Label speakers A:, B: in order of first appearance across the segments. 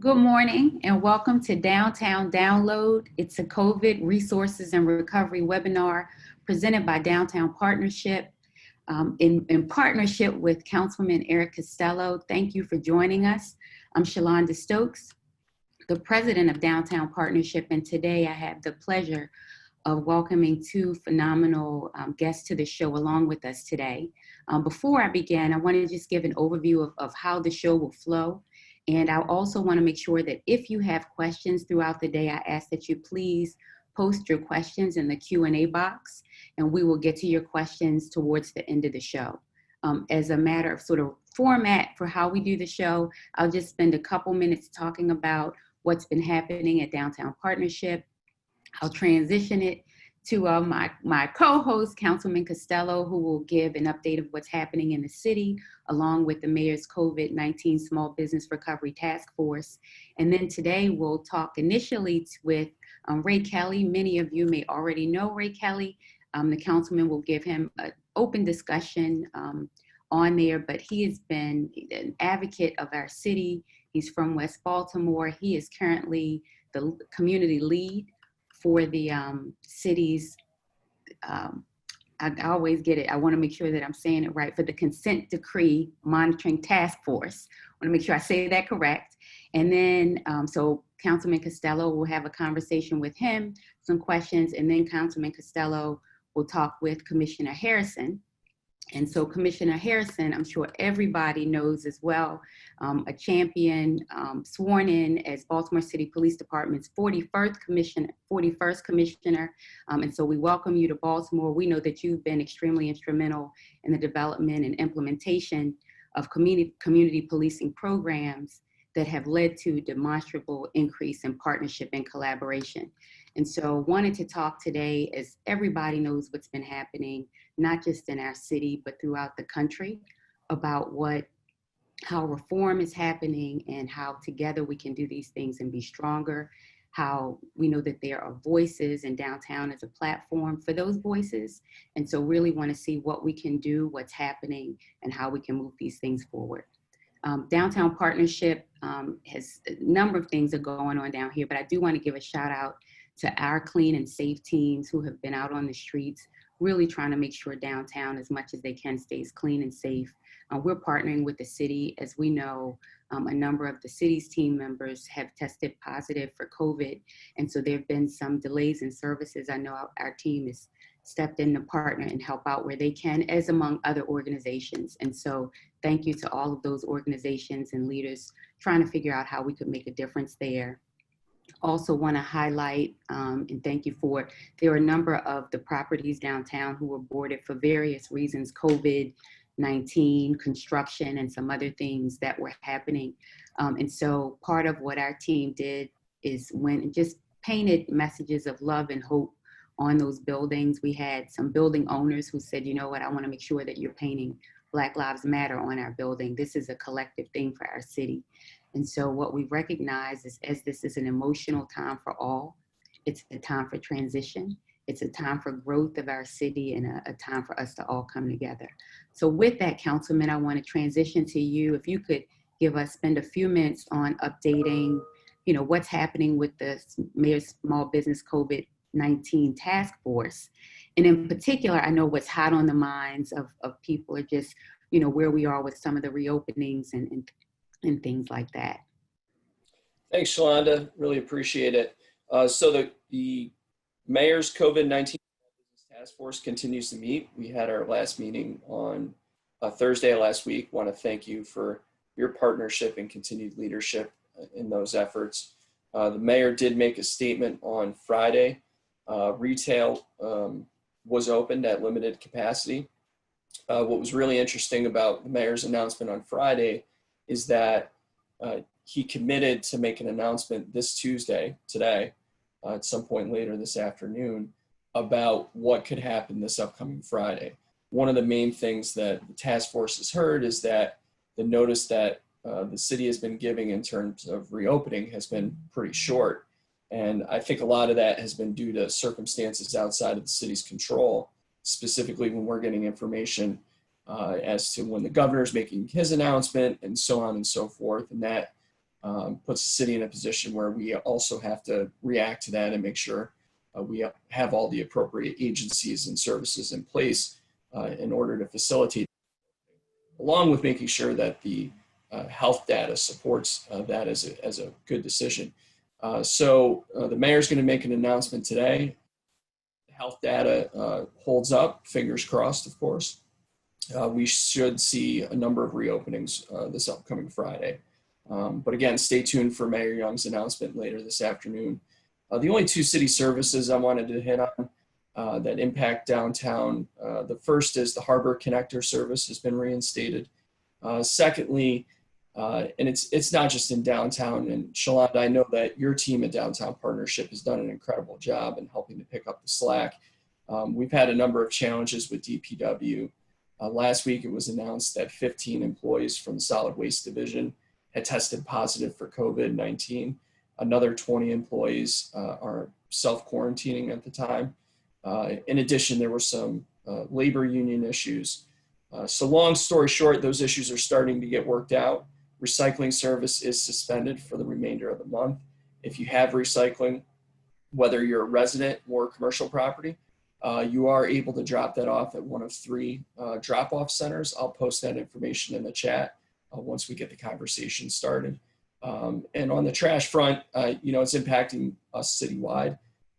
A: Good morning and welcome to Downtown Download. It's a COVID Resources and Recovery webinar presented by Downtown Partnership in partnership with Councilman Eric Costello. Thank you for joining us. I'm Shalonda Stokes, the president of Downtown Partnership, and today I have the pleasure of welcoming two phenomenal guests to the show along with us today. Before I begin, I want to just give an overview of how the show will flow. And I also want to make sure that if you have questions throughout the day, I ask that you please post your questions in the Q&A box, and we will get to your questions towards the end of the show. As a matter of sort of format for how we do the show, I'll just spend a couple minutes talking about what's been happening at Downtown Partnership. I'll transition it to my co-host, Councilman Costello, who will give an update of what's happening in the city, along with the mayor's COVID-19 Small Business Recovery Task Force. And then today we'll talk initially with Ray Kelly. Many of you may already know Ray Kelly. The councilman will give him an open discussion on there, but he has been an advocate of our city. He's from West Baltimore. He is currently the community lead for the city's, I always get it, I want to make sure that I'm saying it right, for the Consent Decree Monitoring Task Force. I want to make sure I say that correct. And then, so Councilman Costello will have a conversation with him, some questions, and then Councilman Costello will talk with Commissioner Harrison. And so Commissioner Harrison, I'm sure everybody knows as well, a champion sworn in as Baltimore City Police Department's 41st commissioner. And so we welcome you to Baltimore. We know that you've been extremely instrumental in the development and implementation of community policing programs that have led to demonstrable increase in partnership and collaboration. And so wanted to talk today, as everybody knows what's been happening, not just in our city, but throughout the country, about how reform is happening and how together we can do these things and be stronger, how we know that there are voices and downtown as a platform for those voices. And so really want to see what we can do, what's happening, and how we can move these things forward. Downtown Partnership has a number of things that are going on down here, but I do want to give a shout out to our clean and safe teams who have been out on the streets, really trying to make sure downtown, as much as they can, stays clean and safe. We're partnering with the city. As we know, a number of the city's team members have tested positive for COVID. And so there have been some delays in services. I know our team has stepped in to partner and help out where they can, as among other organizations. And so thank you to all of those organizations and leaders trying to figure out how we could make a difference there. Also want to highlight and thank you for, there are a number of the properties downtown who were boarded for various reasons, COVID-19, construction, and some other things that were happening. And so part of what our team did is just painted messages of love and hope on those buildings. We had some building owners who said, you know what, I want to make sure that you're painting Black Lives Matter on our building. This is a collective thing for our city. And so what we recognize is, as this is an emotional time for all, it's a time for transition. It's a time for growth of our city and a time for us to all come together. So with that, Councilman, I want to transition to you. If you could spend a few minutes on updating, what's happening with the Mayor's Small Business COVID-19 Task Force. And in particular, I know what's hot on the minds of people are just, where we are with some of the reopenings and things like that.
B: Thanks, Shalonda. Really appreciate it. So the mayor's COVID-19 task force continues to meet. We had our last meeting on Thursday last week. Want to thank you for your partnership and continued leadership in those efforts. The mayor did make a statement on Friday. Retail was opened at limited capacity. What was really interesting about the mayor's announcement on Friday is that he committed to make an announcement this Tuesday, today, at some point later this afternoon, about what could happen this upcoming Friday. One of the main things that the task force has heard is that the notice that the city has been giving in terms of reopening has been pretty short. And I think a lot of that has been due to circumstances outside of the city's control, specifically when we're getting information as to when the governor's making his announcement and so on and so forth. And that puts the city in a position where we also have to react to that and make sure we have all the appropriate agencies and services in place in order to facilitate, along with making sure that the health data supports that as a good decision. So the mayor's going to make an announcement today. Health data holds up, fingers crossed, of course. We should see a number of reopenings this upcoming Friday. But again, stay tuned for Mayor Young's announcement later this afternoon. The only two city services I wanted to hit on that impact downtown, the first is the Harbor Connector service has been reinstated. Secondly, and it's not just in downtown, and Shalonda, I know that your team at Downtown Partnership has done an incredible job in helping to pick up the slack. We've had a number of challenges with DPW. Last week, it was announced that 15 employees from the Solid Waste Division had tested positive for COVID-19. Another 20 employees are self-quarantining at the time. In addition, there were some labor union issues. So long story short, those issues are starting to get worked out. Recycling service is suspended for the remainder of the month. If you have recycling, whether you're a resident or commercial property, you are able to drop that off at one of 3 drop-off centers. I'll post that information in the chat once we get the conversation started. And on the trash front, it's impacting us citywide.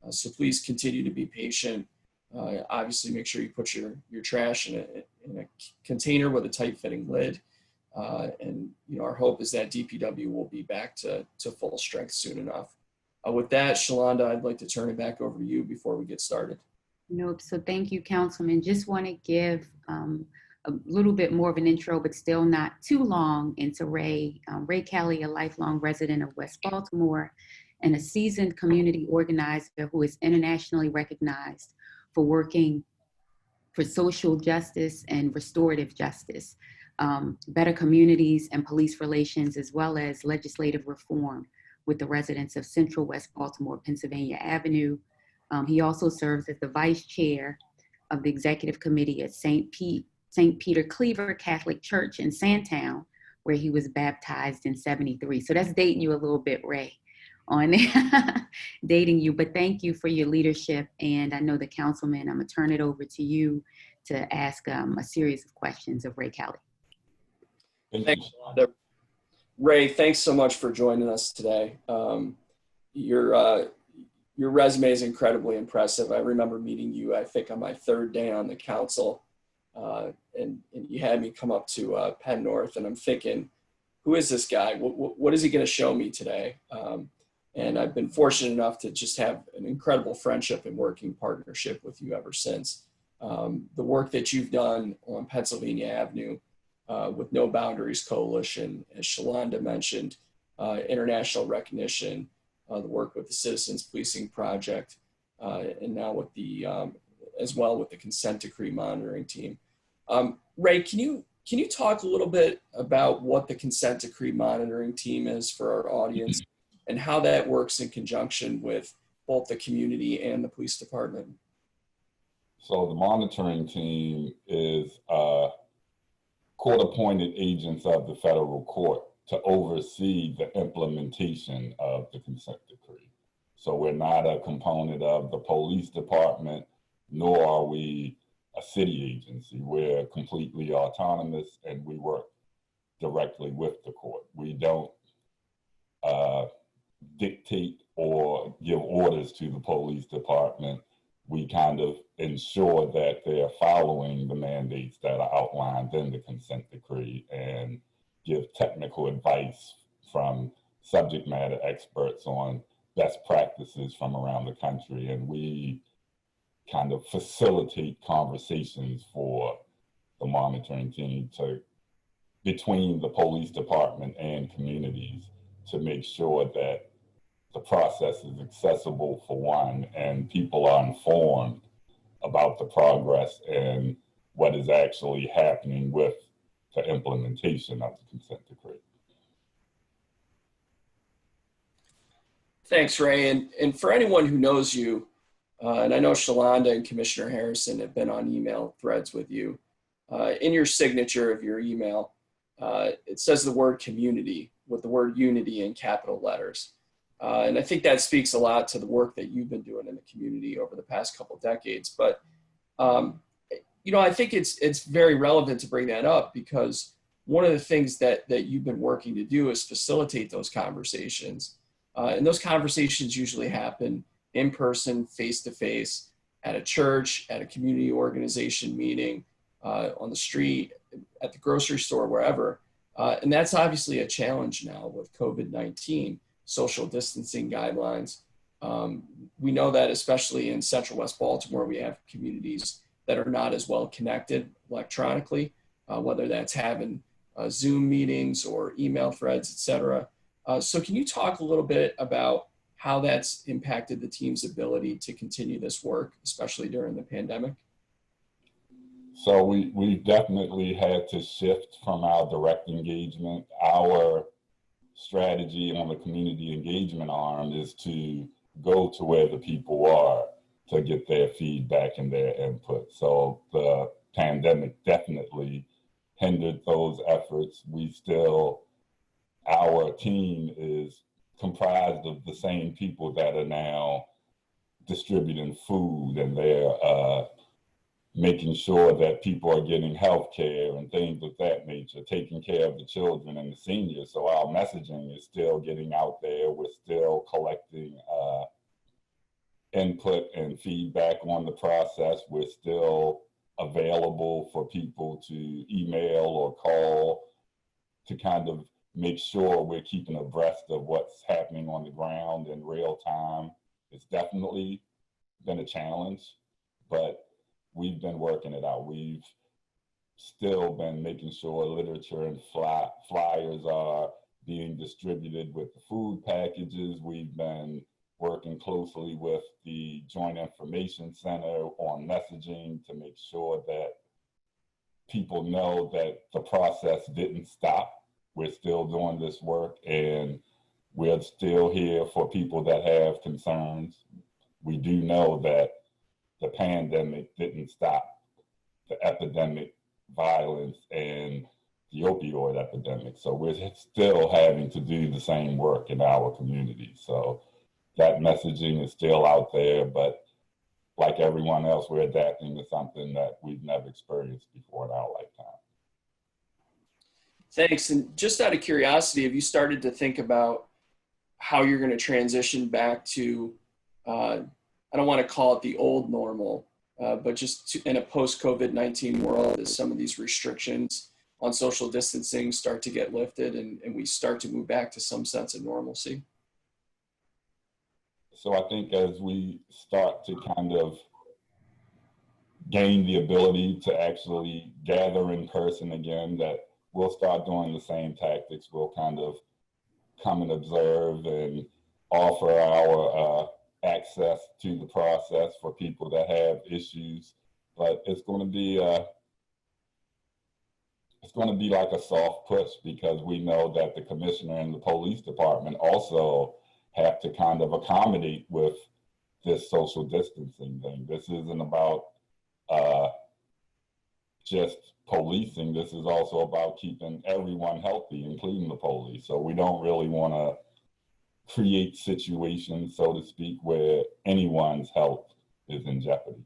B: So please continue to be patient. Obviously, make sure you put your trash in a container with a tight-fitting lid. And our hope is that DPW will be back to full strength soon enough. With that, Shalonda, I'd like to turn it back over to you before we get started.
A: Nope. So thank you, Councilman. Just want to give a little bit more of an intro, but still not too long, into Ray. Ray Kelly, a lifelong resident of West Baltimore and a seasoned community organizer who is internationally recognized for working for social justice and restorative justice, better communities and police relations, as well as legislative reform with the residents of Central West Baltimore, Pennsylvania Avenue. He also serves as the vice chair of the executive committee at St. Peter Cleaver Catholic Church in Sandtown, where he was baptized in '73. So that's dating you a little bit, Ray, on dating you. But thank you for your leadership. And I know the councilman, I'm gonna turn it over to you to ask a series of questions of Ray Kelly.
B: Thanks, Shalonda. Ray, thanks so much for joining us today. Your resume is incredibly impressive. I remember meeting you, I think, on my 3rd day on the council, and you had me come up to Penn North, and I'm thinking, who is this guy? What is he going to show me today? And I've been fortunate enough to just have an incredible friendship and working partnership with you ever since. The work that you've done on Pennsylvania Avenue with No Boundaries Coalition, as Shalonda mentioned, international recognition, the work with the Citizens Policing Project, and now with the, as well with the consent decree monitoring team. Ray, can you talk a little bit about what the consent decree monitoring team is for our audience and how that works in conjunction with both the community and the police department?
C: So the monitoring team is court-appointed agents of the federal court to oversee the implementation of the consent decree. So we're not a component of the police department, nor are we a city agency. We're completely autonomous and we work directly with the court. We don't dictate or give orders to the police department. We kind of ensure that they're following the mandates that are outlined in the consent decree and give technical advice from subject matter experts on best practices from around the country. And we kind of facilitate conversations for the monitoring team between the police department and communities to make sure that the process is accessible for one, and people are informed about the progress and what is actually happening with the implementation of the consent decree.
B: Thanks, Ray. And for anyone who knows you, and I know Shalonda and Commissioner Harrison have been on email threads with you, in your signature of your email, it says the word community, with the word unity in capital letters. And I think that speaks a lot to the work that you've been doing in the community over the past couple of decades. But, I think it's very relevant to bring that up, because one of the things that you've been working to do is facilitate those conversations. And those conversations usually happen in person, face to face, at a church, at a community organization meeting, on the street, at the grocery store, wherever. And that's obviously a challenge now with COVID-19, social distancing guidelines. We know that especially in Central West Baltimore, we have communities that are not as well connected electronically, whether that's having Zoom meetings or email threads, et cetera. So can you talk a little bit about how that's impacted the team's ability to continue this work, especially during the pandemic?
C: So we definitely had to shift from our direct engagement. Our strategy on the community engagement arm is to go to where the people are to get their feedback and their input. So the pandemic definitely hindered those efforts. Our team is comprised of the same people that are now distributing food, and they're making sure that people are getting health care and things of that nature, taking care of the children and the seniors. So our messaging is still getting out there. We're still collecting input and feedback on the process. We're still available for people to email or call to kind of make sure we're keeping abreast of what's happening on the ground in real time. It's definitely been a challenge, but we've been working it out. We've still been making sure literature and flyers are being distributed with the food packages. We've been working closely with the Joint Information Center on messaging to make sure that people know that the process didn't stop. We're still doing this work, and we're still here for people that have concerns. We do know that the pandemic didn't stop the epidemic violence and the opioid epidemic. So we're still having to do the same work in our community. So that messaging is still out there, but like everyone else, we're adapting to something that we've never experienced before in our lifetime.
B: Thanks. And just out of curiosity, have you started to think about how you're going to transition back to, I don't want to call it the old normal, but just in a post-COVID-19 world, as some of these restrictions on social distancing start to get lifted and we start to move back to some sense of normalcy?
C: So I think as we start to kind of gain the ability to actually gather in person again, that we'll start doing the same tactics. We'll kind of come and observe and offer our access to the process for people that have issues. But it's going to be like a soft push, because we know that the commissioner and the police department also have to kind of accommodate with this social distancing thing. This isn't about just policing. This is also about keeping everyone healthy, including the police. So we don't really want to create situations, so to speak, where anyone's health is in jeopardy.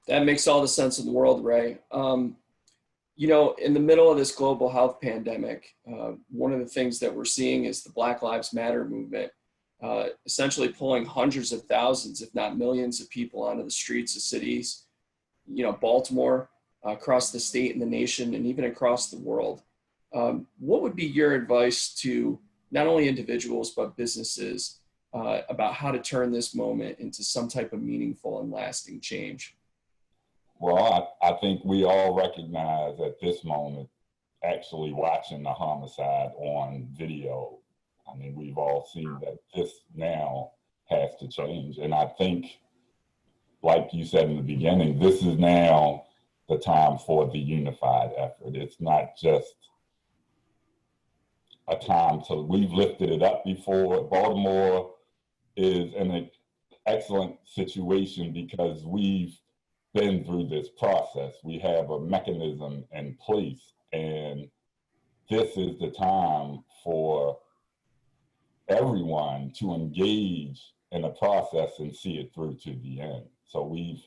B: That makes all the sense in the world, Ray. In the middle of this global health pandemic, one of the things that we're seeing is the Black Lives Matter movement, essentially pulling hundreds of thousands, if not millions of people onto the streets of cities, Baltimore, across the state and the nation, and even across the world. What would be your advice to not only individuals, but businesses about how to turn this moment into some type of meaningful and lasting change?
C: Well, I think we all recognize at this moment, actually watching the homicide on video, I mean, we've all seen that this now has to change. And I think, like you said in the beginning, this is now the time for the unified effort. It's not just a time to, we've lifted it up before. Baltimore is in an excellent situation because we've been through this process. We have a mechanism in place, And this is the time for everyone to engage in the process and see it through to the end. So we've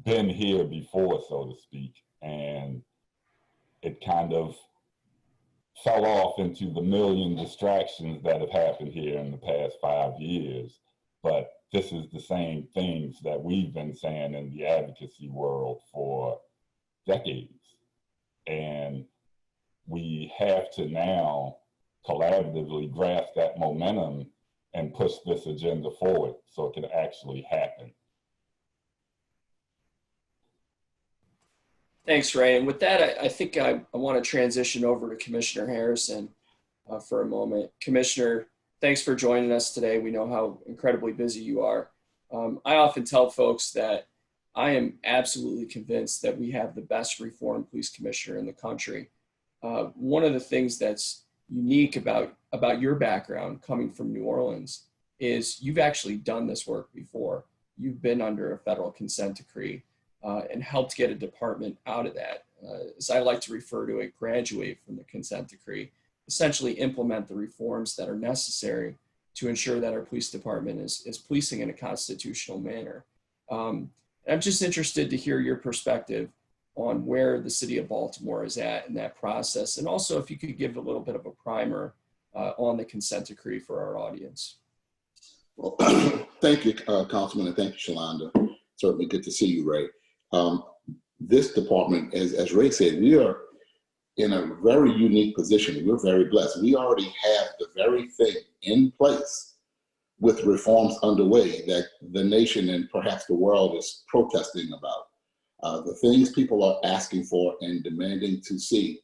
C: been here before, so to speak, and it kind of fell off into the million distractions that have happened here in the past 5 years. But this is the same things that we've been saying in the advocacy world for decades. And we have to now collaboratively grasp that momentum and push this agenda forward so it can actually happen.
B: Thanks, Ray. And with that, I think I want to transition over to Commissioner Harrison for a moment. Commissioner, thanks for joining us today. We know how incredibly busy you are. I often tell folks that I am absolutely convinced that we have the best reformed police commissioner in the country. One of the things that's unique about your background coming from New Orleans is you've actually done this work before. You've been under a federal consent decree and helped get a department out of that. As I like to refer to it, graduate from the consent decree, essentially implement the reforms that are necessary to ensure that our police department is policing in a constitutional manner. I'm just interested to hear your perspective on where the city of Baltimore is at in that process. And also if you could give a little bit of a primer on the consent decree for our audience.
D: Well, thank you, Councilman, and thank you, Shalonda. Certainly good to see you, Ray. This department, as Ray said, we are in a very unique position. We're very blessed. We already have the very thing in place with reforms underway that the nation and perhaps the world is protesting about. The things people are asking for and demanding to see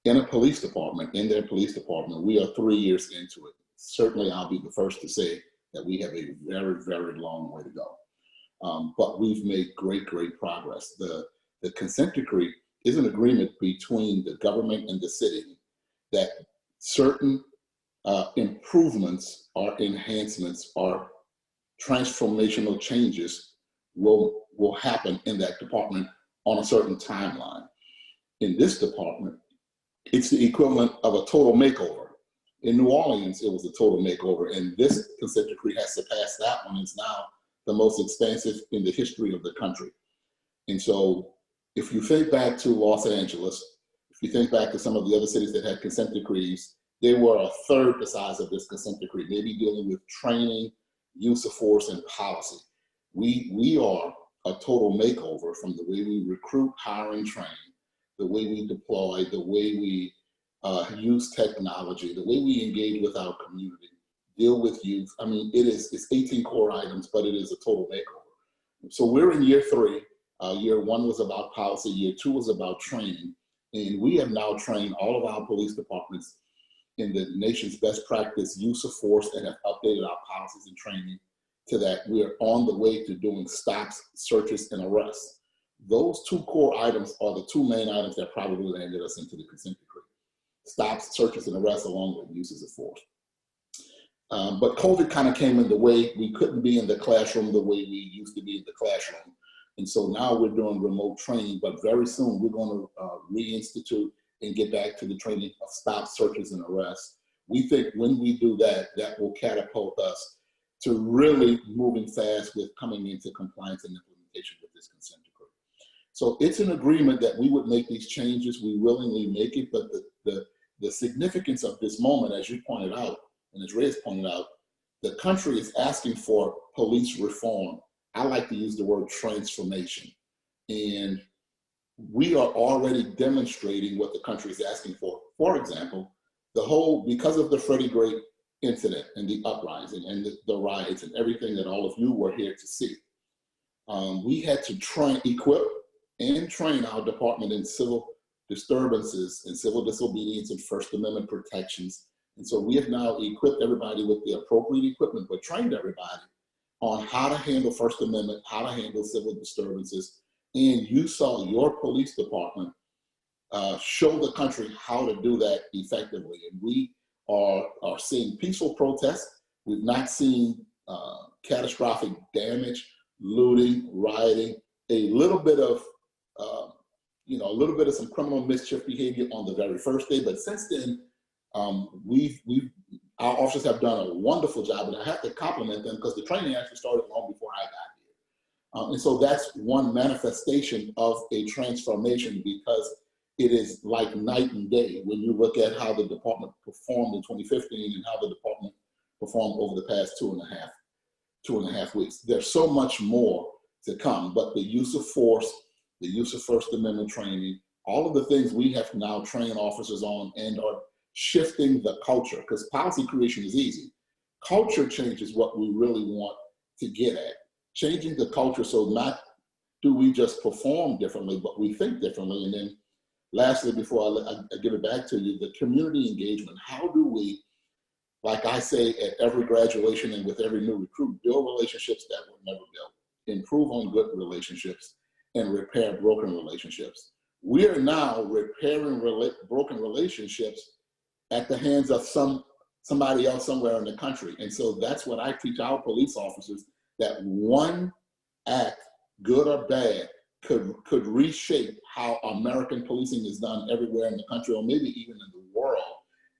D: in a police department, in their police department. We are 3 years into it. Certainly, I'll be the first to say that we have a very, very long way to go. But we've made great, great progress. The consent decree is an agreement between the government and the city that certain improvements or enhancements or transformational changes will happen in that department on a certain timeline. In this department, it's the equivalent of a total makeover. In New Orleans, it was a total makeover, and this consent decree has surpassed that one. It's now the most expansive in the history of the country. And so if you think back to Los Angeles, if you think back to some of the other cities that had consent decrees, they were a third the size of this consent decree, maybe dealing with training, use of force, and policy. We are a total makeover from the way we recruit, hire, and train, the way we deploy, the way we use technology, the way we engage with our community, deal with youth. I mean, it's 18 core items, but it is a total makeover. So we're in year 3. Year 1 was about policy, year 2 was about training. And we have now trained all of our police departments in the nation's best practice use of force and have updated our policies and training to that. We're on the way to doing stops, searches, and arrests. Those 2 core items are the 2 main items that probably landed us into the consent decree. Stops, searches, and arrests along with uses of force. But COVID kind of came in the way. We couldn't be in the classroom the way we used to be in the classroom. And so now we're doing remote training, but very soon we're going to reinstitute and get back to the training of stops, searches, and arrests. We think when we do that, that will catapult us to really moving fast with coming into compliance and implementation with this consent decree. So it's an agreement that we would make these changes. We willingly make it, but the significance of this moment, as you pointed out, and as Ray has pointed out, the country is asking for police reform. I like to use the word transformation. And we are already demonstrating what the country is asking for. For example, because of the Freddie Gray incident and the uprising and the riots and everything that all of you were here to see, we had to equip and train our department in civil disturbances and civil disobedience and First Amendment protections. And so we have now equipped everybody with the appropriate equipment, but trained everybody on how to handle First Amendment, how to handle civil disturbances. And you saw your police department show the country how to do that effectively. And we are seeing peaceful protests. We've not seen catastrophic damage, looting, rioting, a little bit of you know, a little bit of some criminal mischief behavior on the very first day. But since then, our officers have done a wonderful job, and I have to compliment them because the training actually started long before I got here. And so that's one manifestation of a transformation, because it is like night and day when you look at how the department performed in 2015 and how the department performed over the past two and a half weeks. There's so much more to come, but the use of force, the use of First Amendment training, all of the things we have now trained officers on and are shifting the culture, because policy creation is easy. Culture change is what we really want to get at. Changing the culture, so not do we just perform differently, but we think differently. And then lastly, before I give it back to you, the community engagement. How do we, like I say at every graduation and with every new recruit, build relationships that were never built, improve on good relationships, and repair broken relationships. We are now repairing broken relationships at the hands of somebody else somewhere in the country. And so that's what I teach our police officers, that one act, good or bad, could reshape how American policing is done everywhere in the country, or maybe even in the world.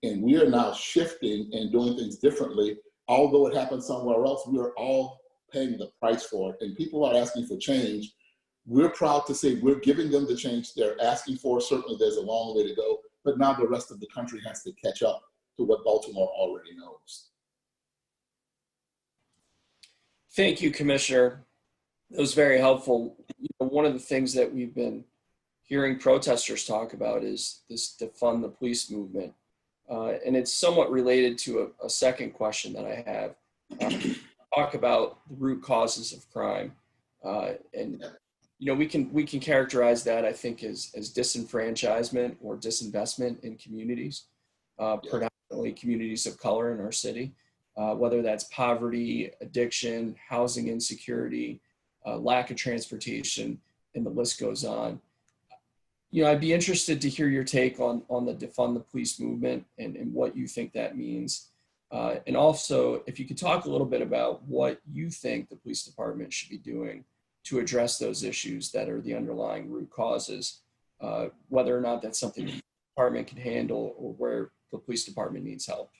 D: And we are now shifting and doing things differently. Although it happened somewhere else, we are all paying the price for it. And people are asking for change. We're proud to say we're giving them the change they're asking for. Certainly there's a long way to go, but now the rest of the country has to catch up to what Baltimore already knows.
B: Thank you, Commissioner. That was very helpful. You know, one of the things that we've been hearing protesters talk about is this defund the police movement. And it's somewhat related to a second question that I have. Talk about the root causes of crime. And you know, we can characterize that, I think, as disenfranchisement or disinvestment in communities, predominantly communities of color in our city, whether that's poverty, addiction, housing insecurity, lack of transportation, and the list goes on. You know, I'd be interested to hear your take on the defund the police movement and what you think that means. And also, if you could talk a little bit about what you think the police department should be doing to address those issues that are the underlying root causes, whether or not that's something the department can handle or where the police department needs help.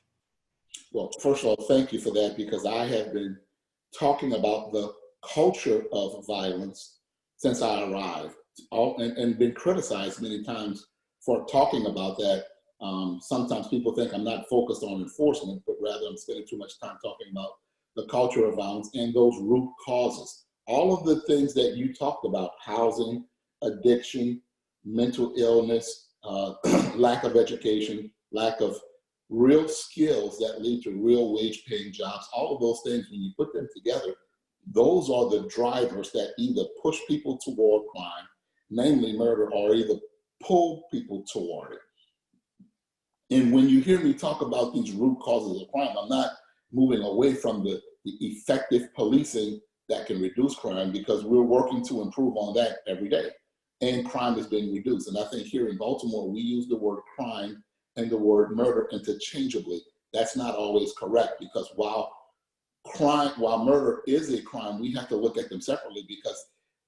D: Well, first of all, thank you for that, because I have been talking about the culture of violence since I arrived, and been criticized many times for talking about that. Sometimes people think I'm not focused on enforcement, but rather I'm spending too much time talking about the culture of violence and those root causes. All of the things that you talked about: housing, addiction, mental illness, lack of education, lack of real skills that lead to real wage paying jobs. All of those things, when you put them together, those are the drivers that either push people toward crime, namely murder, or either pull people toward it. And when you hear me talk about these root causes of crime, I'm not moving away from the effective policing that can reduce crime, because we're working to improve on that every day. And crime is being reduced. And I think here in Baltimore, we use the word crime and the word murder interchangeably. That's not always correct, because while murder is a crime, we have to look at them separately, because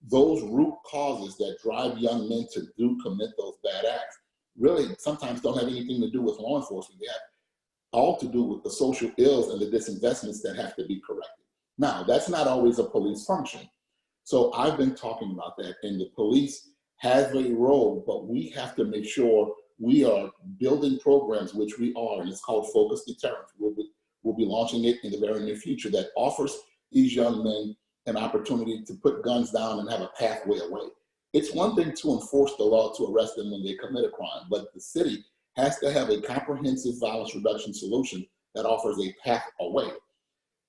D: those root causes that drive young men to commit those bad acts really sometimes don't have anything to do with law enforcement. They have all to do with the social ills and the disinvestments that have to be corrected. Now, that's not always a police function. So I've been talking about that, and the police have a role, but we have to make sure we are building programs, which we are, and it's called Focused Deterrence. We'll be launching it in the very near future, that offers these young men an opportunity to put guns down and have a pathway away. It's one thing to enforce the law to arrest them when they commit a crime, but the city has to have a comprehensive violence reduction solution that offers a path away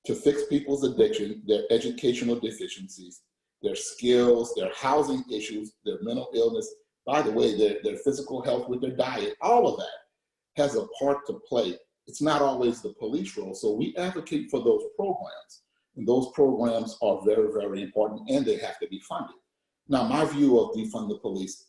D: to fix people's addiction, their educational deficiencies, their skills, their housing issues, their mental illness, by the way, their physical health with their diet. All of that has a part to play. It's not always the police role. So we advocate for those programs. And those programs are very, very important, and they have to be funded. Now, my view of defund the police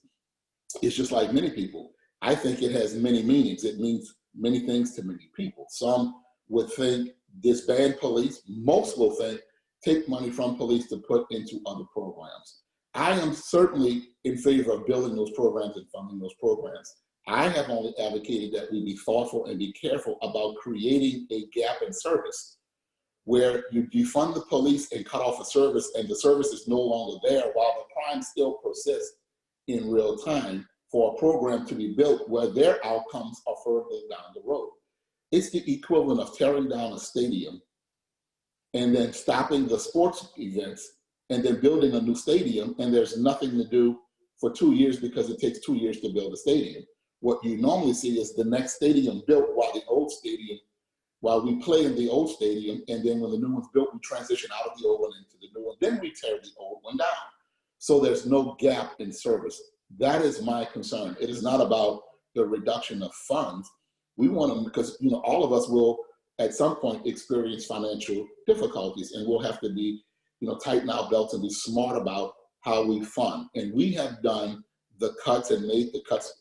D: is just like many people. I think it has many meanings. It means many things to many people. Some would think disband police. Most will think take money from police to put into other programs. I am certainly in favor of building those programs and funding those programs. I have only advocated that we be thoughtful and be careful about creating a gap in service where you defund the police and cut off a service and the service is no longer there while the crime still persists in real time for a program to be built where their outcomes are further down the road. It's the equivalent of tearing down a stadium and then stopping the sports events and then building a new stadium, and there's nothing to do for 2 years because it takes 2 years to build a stadium. What you normally see is the next stadium built while we play in the old stadium, and then when the new one's built, we transition out of the old one into the new one, then we tear the old one down. So there's no gap in service. That is my concern. It is not about the reduction of funds. We want them because all of us will at some point experience financial difficulties, and we'll have to be tighten our belts and be smart about how we fund. And we have done the cuts and made the cuts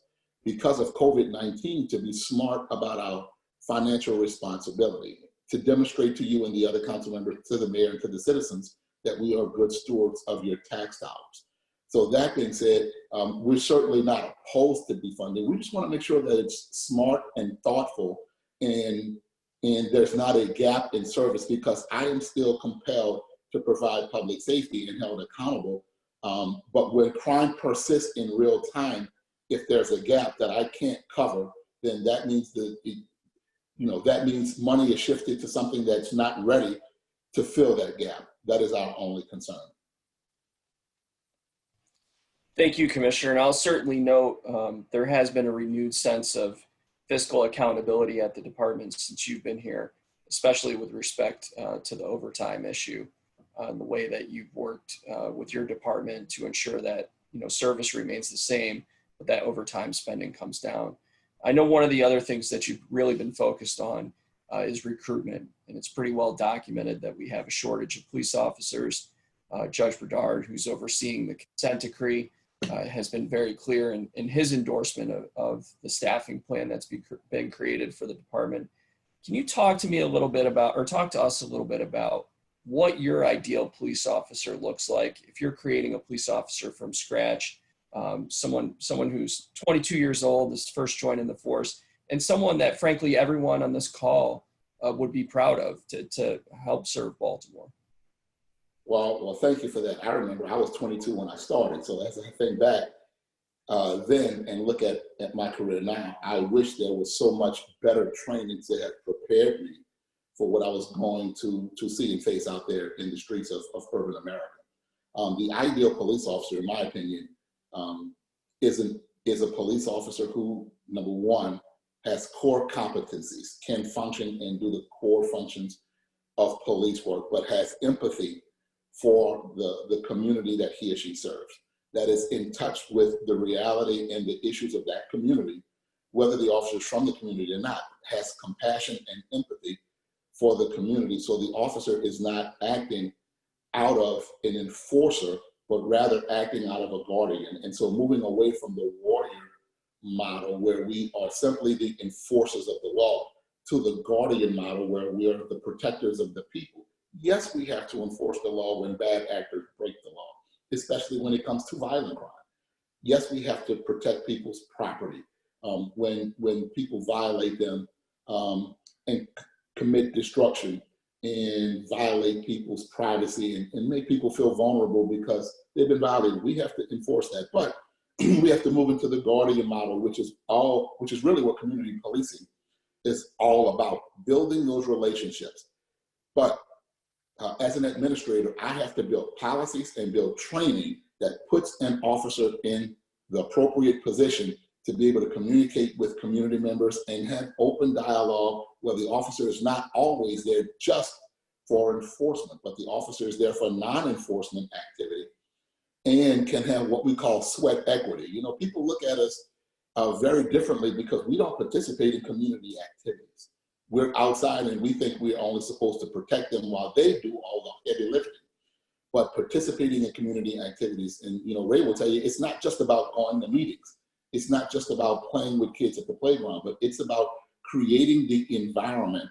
D: because of COVID-19 to be smart about our financial responsibility, to demonstrate to you and the other council members, to the mayor and to the citizens that we are good stewards of your tax dollars. So that being said, we're certainly not opposed to defunding. We just want to make sure that it's smart and thoughtful and there's not a gap in service, because I am still compelled to provide public safety and held accountable. But when crime persists in real time, if there's a gap that I can't cover, then that means that means money is shifted to something that's not ready to fill that gap. That is our only concern.
B: Thank you, Commissioner. And I'll certainly note there has been a renewed sense of fiscal accountability at the department since you've been here, especially with respect to the overtime issue. The way that you've worked with your department to ensure that service remains the same, but that overtime spending comes down. I know one of the other things that you've really been focused on is recruitment, and it's pretty well documented that we have a shortage of police officers. Judge Berdard, who's overseeing the consent decree, has been very clear in his endorsement of the staffing plan that's been created for the department. Can you talk to me a little bit about, or talk to us a little bit about what your ideal police officer looks like if you're creating a police officer from scratch, someone who's 22 years old, is first joining the force, and someone that frankly everyone on this call would be proud of to help serve Baltimore?
D: Well, thank you for that. I remember I was 22 when I started, so as I think back then and look at my career now, I wish there was so much better training to have prepared me for what I was going to see and face out there in the streets of urban America. The ideal police officer, in my opinion, is a police officer who, number one, has core competencies, can function and do the core functions of police work, but has empathy for the community that he or she serves, that is in touch with the reality and the issues of that community, whether the officer is from the community or not, has compassion and empathy for the community. So the officer is not acting out of an enforcer, but rather acting out of a guardian. And so moving away from the warrior model where we are simply the enforcers of the law to the guardian model where we are the protectors of the people. Yes, we have to enforce the law when bad actors break the law, especially when it comes to violent crime. Yes, we have to protect people's property when people violate them and commit destruction and violate people's privacy and make people feel vulnerable because they've been violated. We have to enforce that, but we have to move into the guardian model, which is really what community policing is all about, building those relationships. But as an administrator, I have to build policies and build training that puts an officer in the appropriate position to be able to communicate with community members and have open dialogue where the officer is not always there just for enforcement, but the officer is there for non-enforcement activity and can have what we call sweat equity. People look at us very differently because we don't participate in community activities. We're outside and we think we're only supposed to protect them while they do all the heavy lifting. But participating in community activities, and Ray will tell you, it's not just about going to meetings. It's not just about playing with kids at the playground, but it's about creating the environment,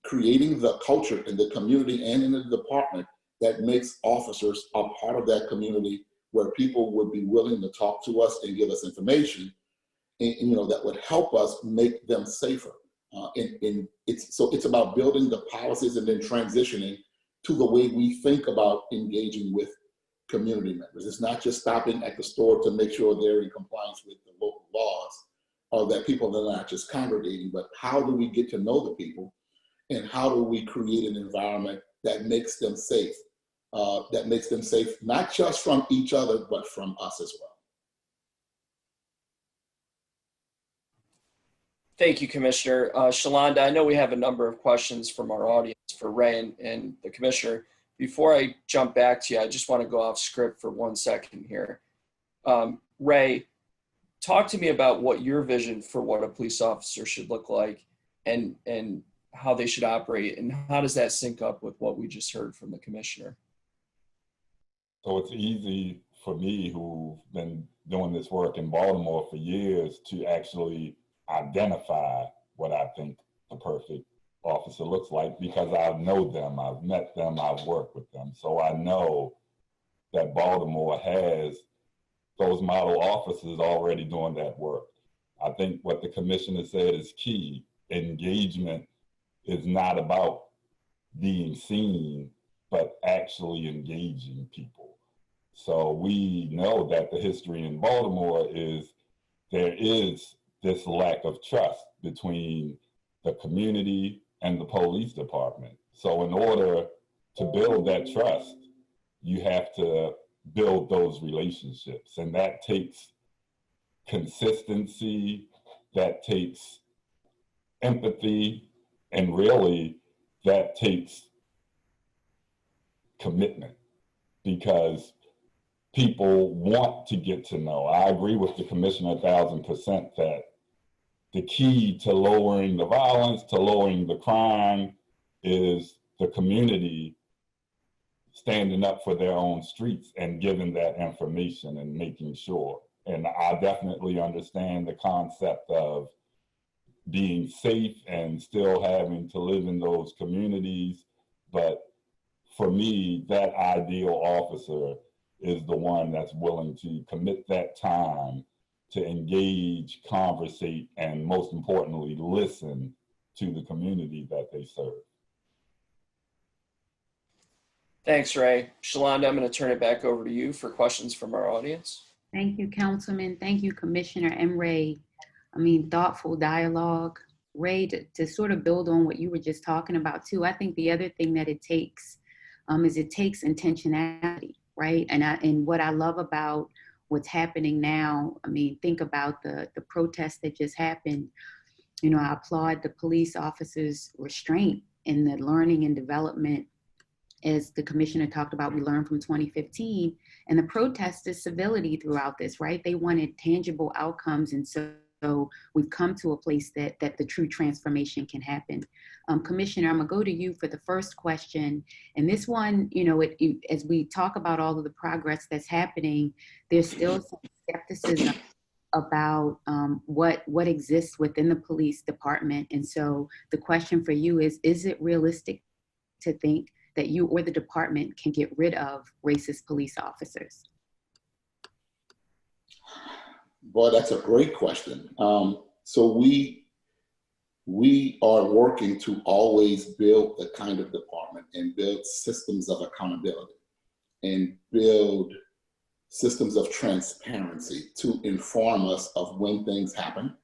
D: creating the culture in the community and in the department that makes officers a part of that community where people would be willing to talk to us and give us information, and that would help us make them safer. It's about building the policies and then transitioning to the way we think about engaging with community members. It's not just stopping at the store to make sure they're in compliance with the local laws, or that people are not just congregating, but how do we get to know the people, and how do we create an environment that makes them safe, not just from each other, but from us as well.
B: Thank you, Commissioner. Shalonda, I know we have a number of questions from our audience for Ray and the Commissioner. Before I jump back to you, I just want to go off script for 1 second here. Ray, talk to me about what your vision for what a police officer should look like, and how they should operate, and how does that sync up with what we just heard from the Commissioner?
C: So it's easy for me, who've been doing this work in Baltimore for years, to actually identify what I think the perfect officer looks like, because I know them, I've met them, I've worked with them. So I know that Baltimore has those model officers already doing that work. I think what the Commissioner said is key. Engagement is not about being seen, but actually engaging people. So we know that the history in Baltimore is there is this lack of trust between the community and the police department. So in order to build that trust, you have to build those relationships, and that takes consistency, that takes empathy, and really that takes commitment, because people want to get to know. I agree with the Commissioner 1,000% that the key to lowering the violence, to lowering the crime, is the community standing up for their own streets and giving that information and making sure. And I definitely understand the concept of being safe and still having to live in those communities. But for me, that ideal officer is the one that's willing to commit that time to engage, conversate, and most importantly, listen to the community that they serve.
B: Thanks, Ray. Shalonda, I'm going to turn it back over to you for questions from our audience.
A: Thank you, Councilman. Thank you, Commissioner and Ray. Thoughtful dialogue. Ray, to sort of build on what you were just talking about too, I think the other thing that it takes is it takes intentionality, right? And what I love about what's happening now, think about the protest that just happened. I applaud the police officers' restraint in the learning and development. As the Commissioner talked about, we learned from 2015, and the protesters' civility throughout this, right? They wanted tangible outcomes, and so we've come to a place that the true transformation can happen. Commissioner, I'm gonna go to you for the first question. And this one, as we talk about all of the progress that's happening, there's still some skepticism about what exists within the police department. And so the question for you is it realistic to think that you or the department can get rid of racist police officers?
D: Boy, that's a great question. So we are working to always build the kind of department and build systems of accountability and build systems of transparency to inform us of when things happen,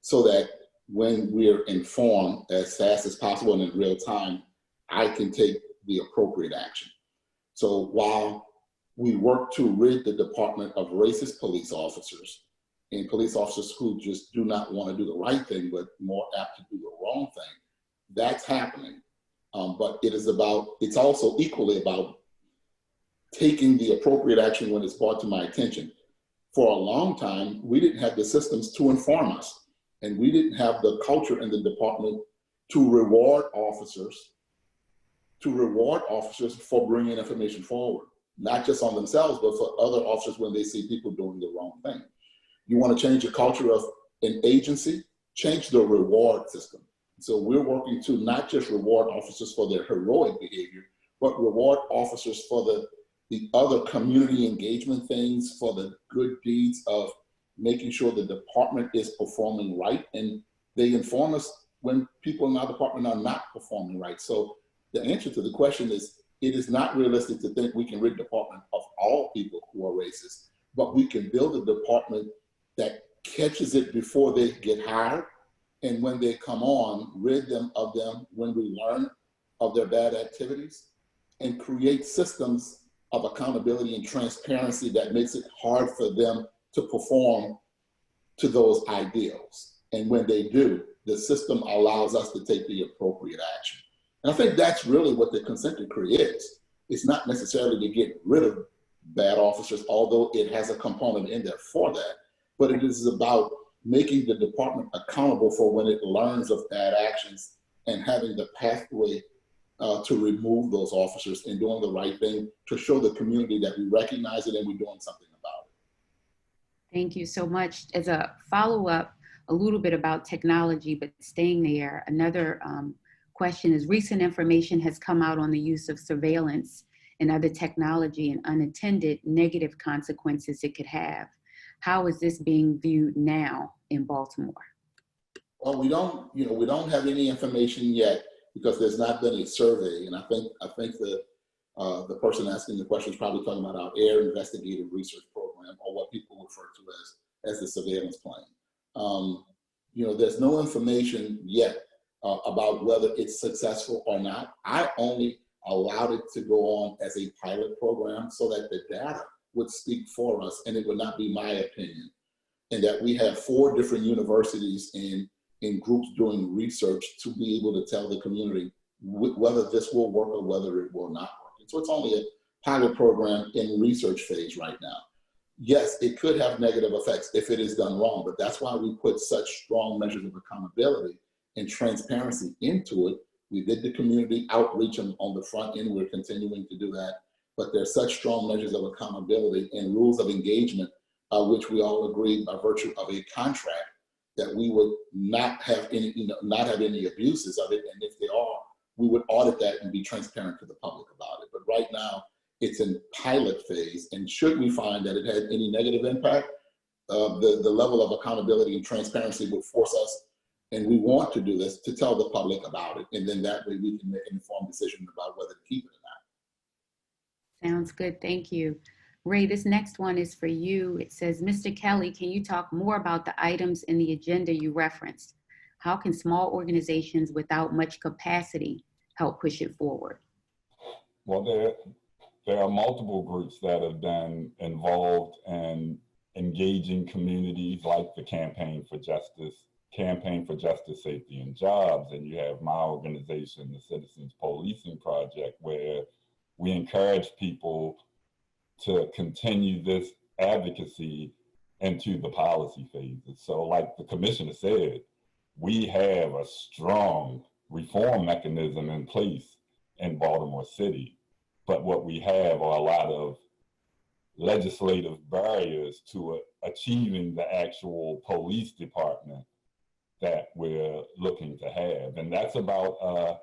D: so that when we're informed as fast as possible and in real time, I can take the appropriate action. So while we work to rid the department of racist police officers and police officers who just do not want to do the right thing, but more apt to do the wrong thing, that's happening. But it's also equally about taking the appropriate action when it's brought to my attention. For a long time, we didn't have the systems to inform us, and we didn't have the culture in the department to reward officers for bringing information forward, not just on themselves, but for other officers when they see people doing the wrong thing. You want to change the culture of an agency, change the reward system. So we're working to not just reward officers for their heroic behavior, but reward officers for the the other community engagement things for the good deeds of making sure the department is performing right. And they inform us when people in our department are not performing right. So the answer to the question is, it is not realistic to think we can rid the department of all people who are racist, but we can build a department that catches it before they get hired. And when they come on, rid them when we learn of their bad activities, and create systems of accountability and transparency that makes it hard for them to perform to those ideals. And when they do, the system allows us to take the appropriate action. And I think that's really what the consent decree is. It's not necessarily to get rid of bad officers, although it has a component in there for that, but it is about making the department accountable for when it learns of bad actions and having the pathway to remove those officers and doing the right thing to show the community that we recognize it and we're doing something about it.
A: Thank you so much. As a follow-up, a little bit about technology, but staying there, another question is, recent information has come out on the use of surveillance and other technology and unintended negative consequences it could have. How is this being viewed now in Baltimore?
D: Well, we don't have any information yet because there's not been a survey, and I think the person asking the question is probably talking about our Air Investigative Research Program, or what people refer to as the surveillance plan. There's no information yet about whether it's successful or not. I only allowed it to go on as a pilot program so that the data would speak for us and it would not be my opinion. And that we have 4 different universities in groups doing research to be able to tell the community whether this will work or whether it will not work. And so it's only a pilot program in research phase right now. Yes, it could have negative effects if it is done wrong, but that's why we put such strong measures of accountability and transparency into it. We did the community outreach on the front end. We're continuing to do that, but there's such strong measures of accountability and rules of engagement, which we all agreed by virtue of a contract, that we would not have any abuses of it. And if there are, we would audit that and be transparent to the public about it. But right now, it's in pilot phase, and should we find that it had any negative impact, the level of accountability and transparency would force us, and we want to do this, to tell the public about it, and then that way we can make an informed decision about whether to keep it or not.
A: Sounds good, thank you. Ray, this next one is for you. It says, Mr. Kelly, can you talk more about the items in the agenda you referenced? How can small organizations without much capacity help push it forward?
C: Well, there are multiple groups that have been involved in engaging communities, like the Campaign for Justice, Safety, and Jobs. And you have my organization, the Citizens Policing Project, where we encourage people to continue this advocacy into the policy phases. So like the commissioner said, we have a strong reform mechanism in place in Baltimore City. But what we have are a lot of legislative barriers to achieving the actual police department that we're looking to have. And that's about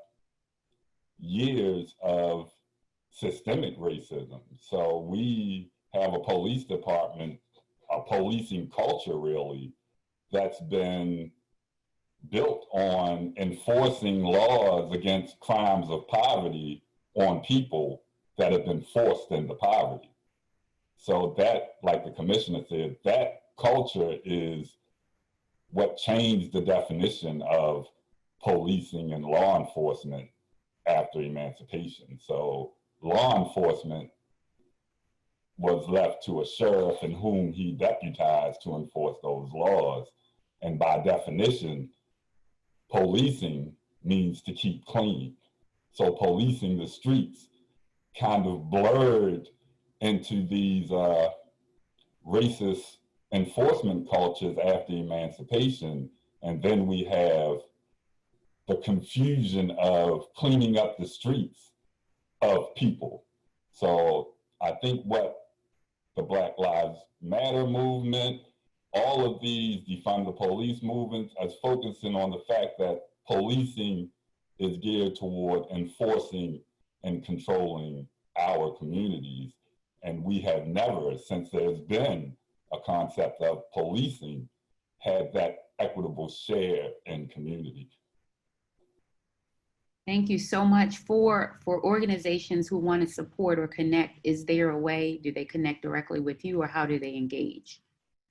C: years of systemic racism. So we have a police department, a policing culture really, that's been built on enforcing laws against crimes of poverty on people that have been forced into poverty. So that, like the commissioner said, that culture is what changed the definition of policing and law enforcement after emancipation. So law enforcement was left to a sheriff and whom he deputized to enforce those laws. And by definition, policing means to keep clean. So policing the streets kind of blurred into these racist enforcement cultures after emancipation. And then we have the confusion of cleaning up the streets of people. So I think what the Black Lives Matter movement, all of these defund the police movements are focusing on the fact that policing is geared toward enforcing and controlling our communities. And we have never, since there's been a concept of policing, had that equitable share in community.
A: Thank you so much. For organizations who want to support or connect, is there a way? Do they connect directly with you, or how do they engage?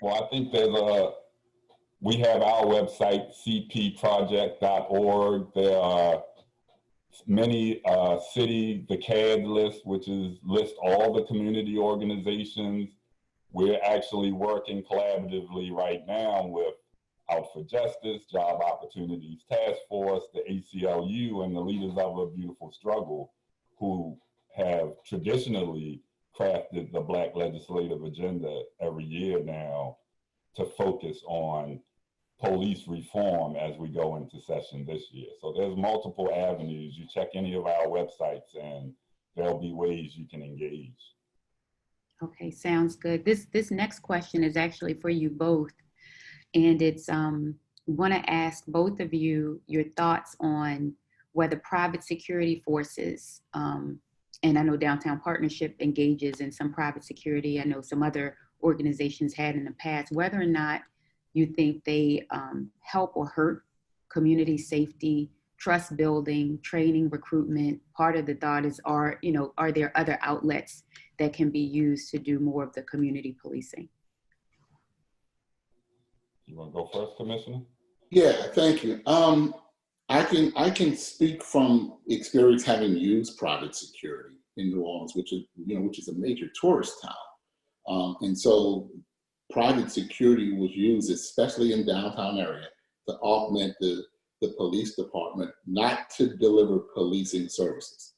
C: Well, I think we have our website, cpproject.org. There are many the CAD list, which lists all the community organizations. We're actually working collaboratively right now with Out for Justice, Job Opportunities Task Force, the ACLU, and the Leaders of a Beautiful Struggle, who have traditionally crafted the Black legislative agenda every year now to focus on police reform as we go into session this year. So there's multiple avenues. You check any of our websites and there'll be ways you can engage.
A: Okay, sounds good. This next question is actually for you both. And it's, want to ask both of you your thoughts on whether private security forces, and I know Downtown Partnership engages in some private security. I know some other organizations had in the past, whether or not you think they help or hurt community safety, trust building, training, recruitment. Part of the thought is, are there other outlets that can be used to do more of the community policing?
C: You want to go first, Commissioner?
D: Yeah, thank you. I can speak from experience having used private security in New Orleans, which is a major tourist town, and so private security was used, especially in downtown area, to augment the police department, not to deliver policing services,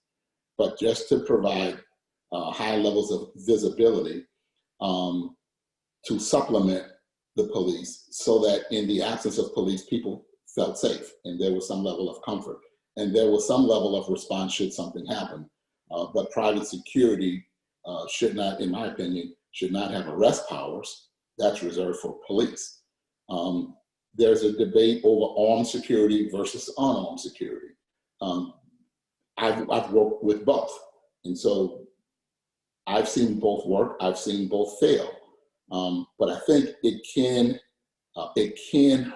D: but just to provide high levels of visibility to supplement the police, so that in the absence of police, people felt safe and there was some level of comfort and there was some level of response should something happen. But private security should not, in my opinion, should not have arrest powers. That's reserved for police. There's a debate over armed security versus unarmed security. I've worked with both. And so I've seen both work, I've seen both fail. But I think it can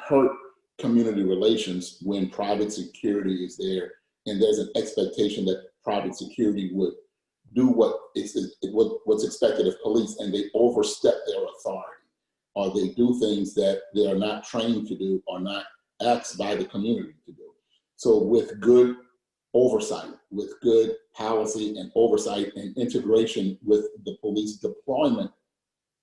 D: hurt community relations when private security is there and there's an expectation that private security would do what's expected of police, and they overstep their authority, or they do things that they are not trained to do or not asked by the community to do. So with good oversight, with good policy and oversight and integration with the police deployment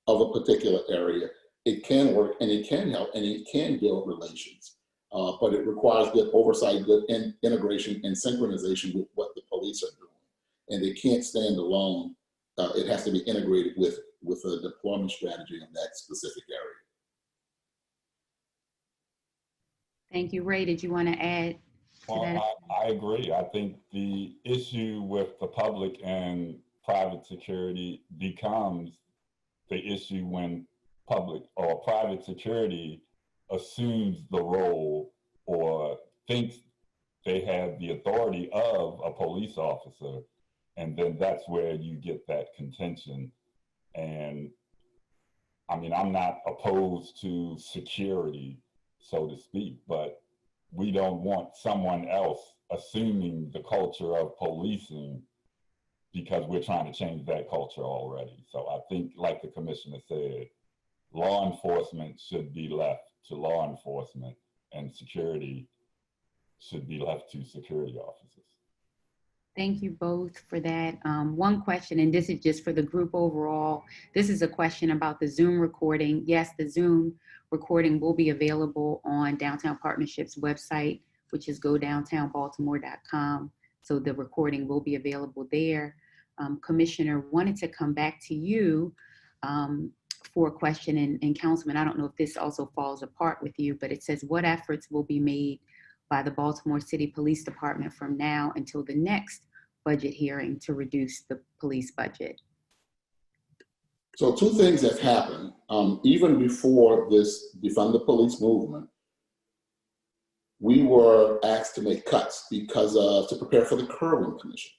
D: of a particular area, it can work and it can help and it can build relations. But it requires good oversight, good integration and synchronization with what the police are doing. And they can't stand alone. It has to be integrated with a deployment strategy in that specific area.
A: Thank you. Ray, did you want to add to that?
C: I agree. I think the issue with the public and private security becomes the issue when public or private security assumes the role or thinks they have the authority of a police officer. And then that's where you get that contention. And I mean, I'm not opposed to security, so to speak, but we don't want someone else assuming the culture of policing because we're trying to change that culture already. So I think, like the commissioner said, law enforcement should be left to law enforcement and security should be left to security officers.
A: Thank you both for that. One question, and this is just for the group overall. This is a question about the Zoom recording. Yes, the Zoom recording will be available on Downtown Partnership's website, which is godowntownbaltimore.com. So the recording will be available there. Commissioner, wanted to come back to you for a question, and Councilman, I don't know if this also falls apart with you, but it says, what efforts will be made by the Baltimore City Police Department from now until the next budget hearing to reduce the police budget?
D: So two things have happened. Even before this Defund the Police movement, we were asked to make cuts to prepare for the Kerwin Commission.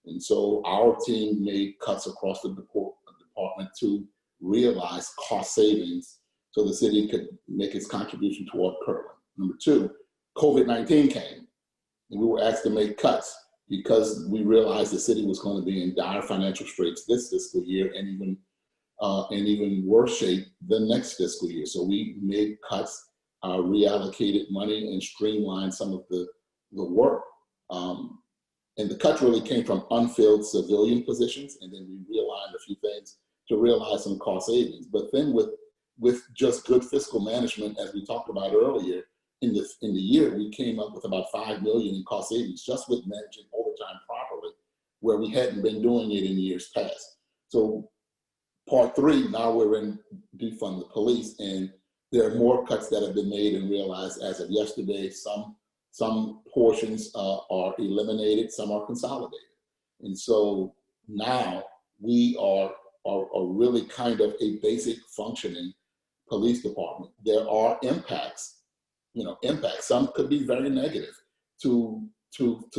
D: And so our team made cuts across the department to realize cost savings so the city could make its contribution toward curling. Number two, COVID-19 came and we were asked to make cuts because we realized the city was going to be in dire financial straits this fiscal year and even worse shape the next fiscal year. So we made cuts, reallocated money, and streamlined some of the work. And the cuts really came from unfilled civilian positions, and then we realigned a few things to realize some cost savings. But then with just good fiscal management, as we talked about earlier, in the year, we came up with about $5 million in cost savings just with managing overtime properly, where we hadn't been doing it in years past. So part three, now we're in defund the police, and there are more cuts that have been made and realized as of yesterday. Some portions are eliminated, some are consolidated. And so now we are really kind of a basic functioning police department. There are impacts. Some could be very negative to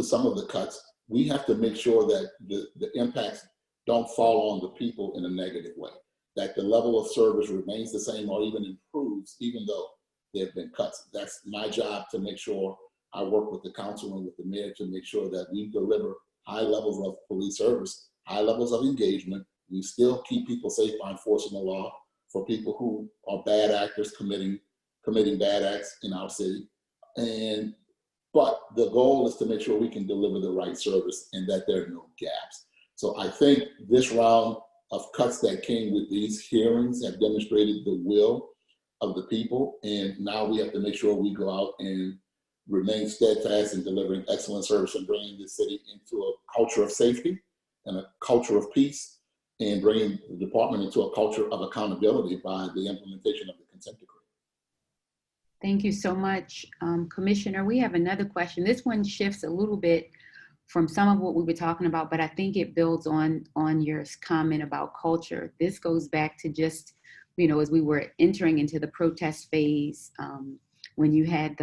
D: some of the cuts. We have to make sure that the impacts don't fall on the people in a negative way, that the level of service remains the same or even improves, even though there have been cuts. That's my job, to make sure I work with the council and with the mayor to make sure that we deliver high levels of police service, high levels of engagement. We still keep people safe by enforcing the law for people who are bad actors committing bad acts in our city. But the goal is to make sure we can deliver the right service and that there are no gaps. So I think this round of cuts that came with these hearings have demonstrated the will of the people. And now we have to make sure we go out and remain steadfast in delivering excellent service and bringing the city into a culture of safety and a culture of peace, and bringing the department into a culture of accountability by the implementation of the consent decree.
A: Thank you so much, Commissioner. We have another question. This one shifts a little bit from some of what we were talking about, but I think it builds on your comment about culture. This goes back to just, as we were entering into the protest phase, when you had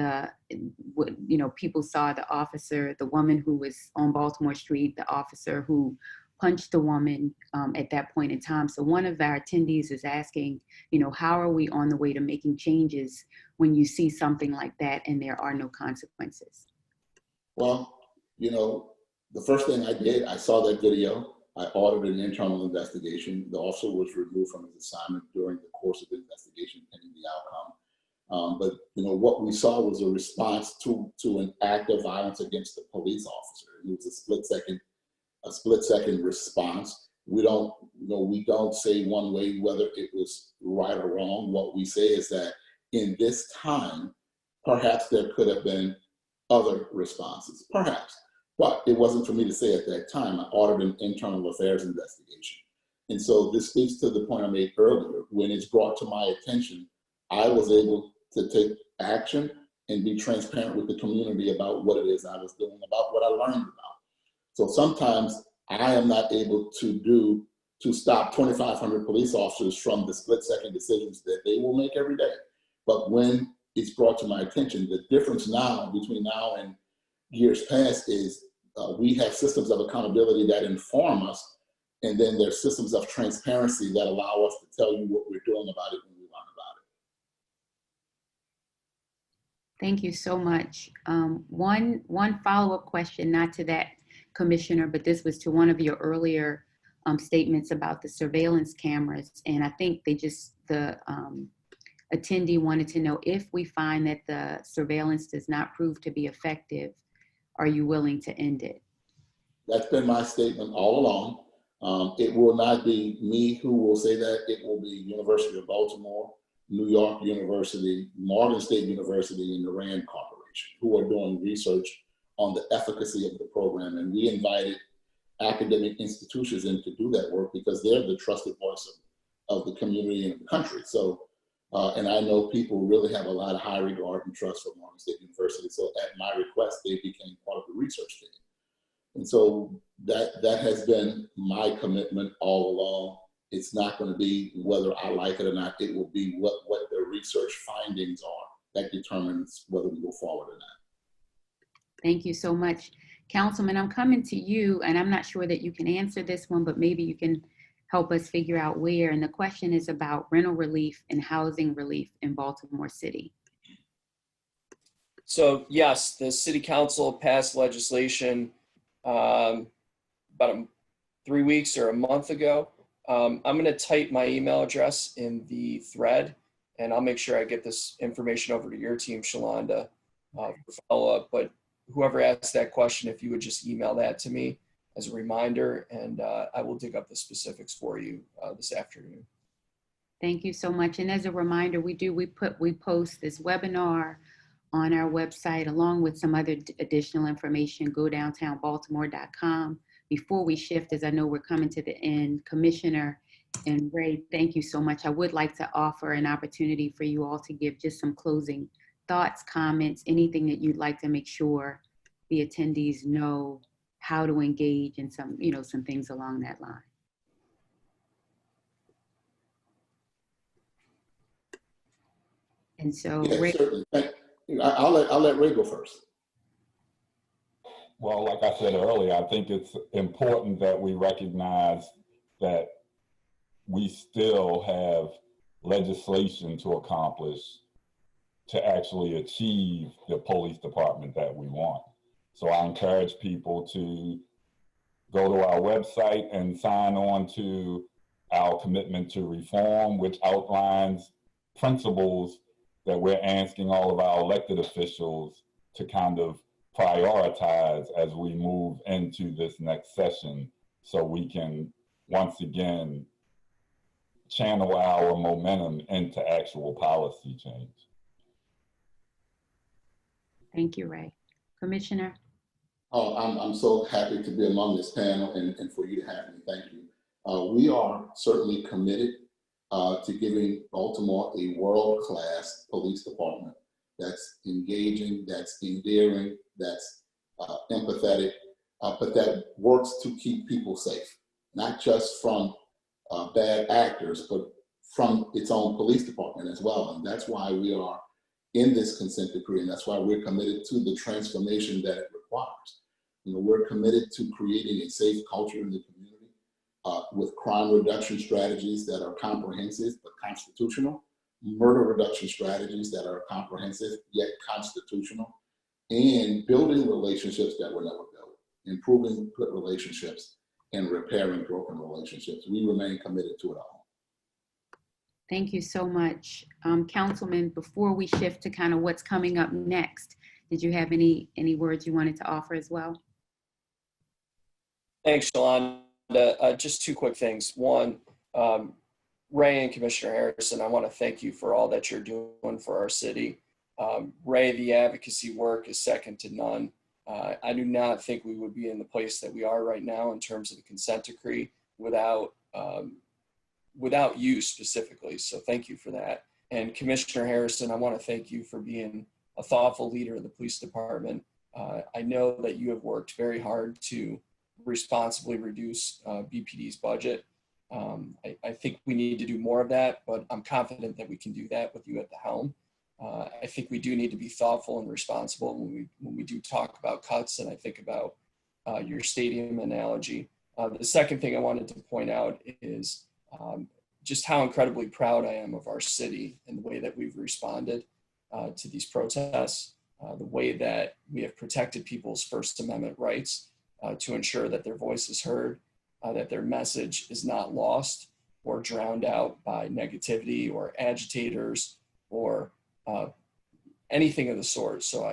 A: people saw the officer, the woman who was on Baltimore Street, the officer who punched the woman at that point in time. So one of our attendees is asking, how are we on the way to making changes when you see something like that and there are no consequences?
D: Well, the first thing I did, I saw that video. I ordered an internal investigation. The officer was removed from his assignment during the course of the investigation, pending the outcome. But what we saw was a response to an act of violence against the police officer. It was a split second response. We don't say one way whether it was right or wrong. What we say is that in this time, perhaps there could have been other responses, perhaps. But it wasn't for me to say at that time. I ordered an internal affairs investigation. And so this speaks to the point I made earlier. When it's brought to my attention, I was able to take action and be transparent with the community about what it is I was doing, about what I learned about. So sometimes I am not able to stop 2,500 police officers from the split-second decisions that they will make every day. But when it's brought to my attention, the difference now between now and years past is we have systems of accountability that inform us, and then there's systems of transparency that allow us to tell you what we're doing about it when we learn about it.
A: Thank you so much. One follow-up question, not to that, Commissioner, but this was to one of your earlier statements about the surveillance cameras. And I think the attendee wanted to know, if we find that the surveillance does not prove to be effective, are you willing to end it?
D: That's been my statement all along. It will not be me who will say that. It will be University of Baltimore, New York University, Morgan State University, and the RAND Corporation, who are doing research on the efficacy of the program. And we invited academic institutions in to do that work because they're the trusted voice of the community and the country. So, and I know people really have a lot of high regard and trust for Morgan State University. So at my request, they became part of the research team. And so that has been my commitment all along. It's not going to be whether I like it or not. It will be what the research findings are that determines whether we go forward or not.
A: Thank you so much. Councilman, I'm coming to you, and I'm not sure that you can answer this one, but maybe you can help us figure out where. And the question is about rental relief and housing relief in Baltimore City.
B: So yes, the city council passed legislation about 3 weeks or a month ago. I'm going to type my email address in the thread, and I'll make sure I get this information over to your team, Shalonda, for follow-up. But whoever asked that question, if you would just email that to me as a reminder, and I will dig up the specifics for you this afternoon.
A: Thank you so much. And as a reminder, we post this webinar on our website along with some other additional information. Go downtownbaltimore.com. Before we shift, as I know we're coming to the end, Commissioner and Ray, thank you so much. I would like to offer an opportunity for you all to give just some closing thoughts, comments, anything that you'd like to make sure the attendees know how to engage in some, some things along that line. And so,
D: Yes,
A: Ray.
D: certainly. I'll let Ray go first.
C: Well, like I said earlier, I think it's important that we recognize that we still have legislation to accomplish to actually achieve the police department that we want. So I encourage people to go to our website and sign on to our commitment to reform, which outlines principles that we're asking all of our elected officials to kind of prioritize as we move into this next session, so we can once again channel our momentum into actual policy change.
A: Thank you, Ray. Commissioner?
D: Oh, I'm so happy to be among this panel and for you to have me. Thank you. We are certainly committed to giving Baltimore a world-class police department that's engaging, that's endearing, that's empathetic, but that works to keep people safe, not just from bad actors, but from its own police department as well. And that's why we are in this consent decree, and that's why we're committed to the transformation that it requires. We're committed to creating a safe culture in the community with crime reduction strategies that are comprehensive but constitutional, murder reduction strategies that are comprehensive yet constitutional, and building relationships that were never built, improving good relationships, and repairing broken relationships. We remain committed to it all.
A: Thank you so much. Councilman, before we shift to kind of what's coming up next, did you have any words you wanted to offer as well?
B: Thanks, Shalonda. Just two quick things. One, Ray and Commissioner Harrison, I want to thank you for all that you're doing for our city. Ray, the advocacy work is second to none. I do not think we would be in the place that we are right now in terms of the consent decree without you specifically. So thank you for that. And Commissioner Harrison, I want to thank you for being a thoughtful leader of the police department. I know that you have worked very hard to responsibly reduce BPD's budget. I think we need to do more of that, but I'm confident that we can do that with you at the helm. I think we do need to be thoughtful and responsible when we do talk about cuts, and I think about your stadium analogy. The second thing I wanted to point out is just how incredibly proud I am of our city and the way that we've responded to these protests, the way that we have protected people's First Amendment rights to ensure that their voice is heard, that their message is not lost or drowned out by negativity or agitators or anything of the sort. So I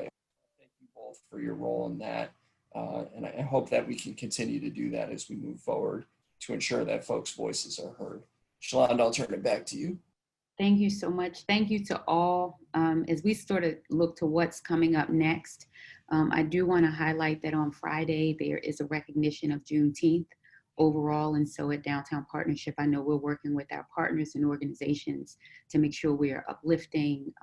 B: thank you both for your role in that. And I hope that we can continue to do that as we move forward to ensure that folks' voices are heard. Shalonda, I'll turn it back to you.
A: Thank you so much. Thank you to all. As we sort of look to what's coming up next, I do want to highlight that on Friday, there is a recognition of Juneteenth overall. And so at Downtown Partnership, I know we're working with our partners and organizations to make sure we are uplifting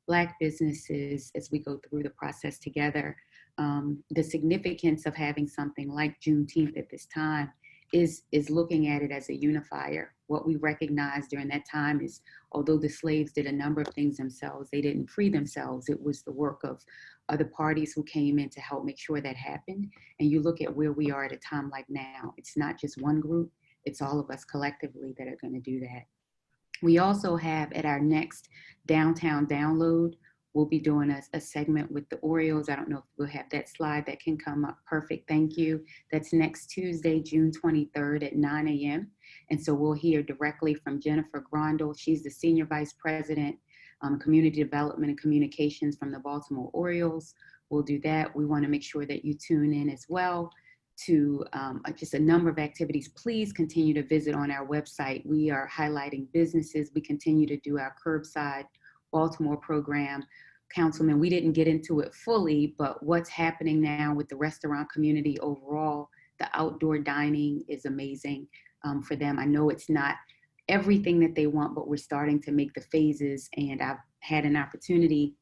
A: Black businesses as we go through the process together. The significance of having something like Juneteenth at this time is looking at it as a unifier. What we recognize during that time is, although the slaves did a number of things themselves, they didn't free themselves. It was the work of other parties who came in to help make sure that happened. And you look at where we are at a time like now, it's not just one group, it's all of us collectively that are going to do that. We also have at our next downtown download, we'll be doing a segment with the Orioles. I don't know if we'll have that slide that can come up. Perfect, thank you. That's next Tuesday, June 23rd at 9 a.m. And so we'll hear directly from Jennifer Grondel. She's the Senior Vice President, Community Development and Communications from the Baltimore Orioles. We'll do that. We want to make sure that you tune in as well to just a number of activities. Please continue to visit on our website. We are highlighting businesses. We continue to do our curbside Baltimore program. Councilman, we didn't get into it fully, but what's happening now with the restaurant community overall, the outdoor dining is amazing for them. I know it's not everything that they want, but we're starting to make the phases, and I've had an opportunity,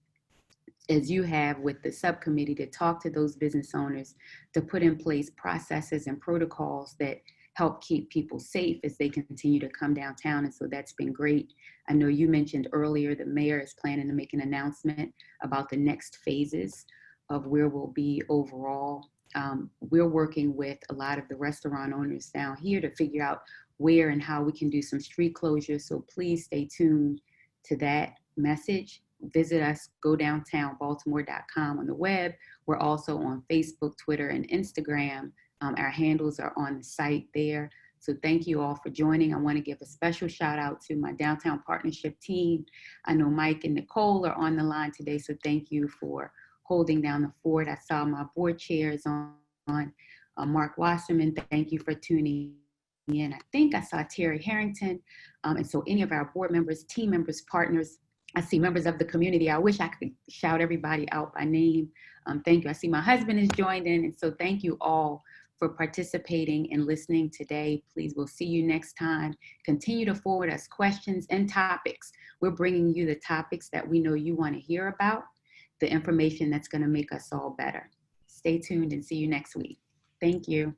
A: as you have with the subcommittee, to talk to those business owners, to put in place processes and protocols that help keep people safe as they continue to come downtown. And so that's been great. I know you mentioned earlier the mayor is planning to make an announcement about the next phases of where we'll be overall. We're working with a lot of the restaurant owners down here to figure out where and how we can do some street closures. So please stay tuned to that message. Visit us, go downtownbaltimore.com on the web. We're also on Facebook, Twitter, and Instagram. Our handles are on the site there. So thank you all for joining. I want to give a special shout out to my downtown partnership team. I know Mike and Nicole are on the line today, so thank you for holding down the fort. I saw my board chairs on Mark Wasserman. Thank you for tuning in. I think I saw Terry Harrington. And so any of our board members, team members, partners, I see members of the community. I wish I could shout everybody out by name. Thank you. I see my husband has joined in. And so thank you all for participating and listening today. Please, we'll see you next time. Continue to forward us questions and topics. We're bringing you the topics that we know you want to hear about, the information that's going to make us all better. Stay tuned and see you next week. Thank you.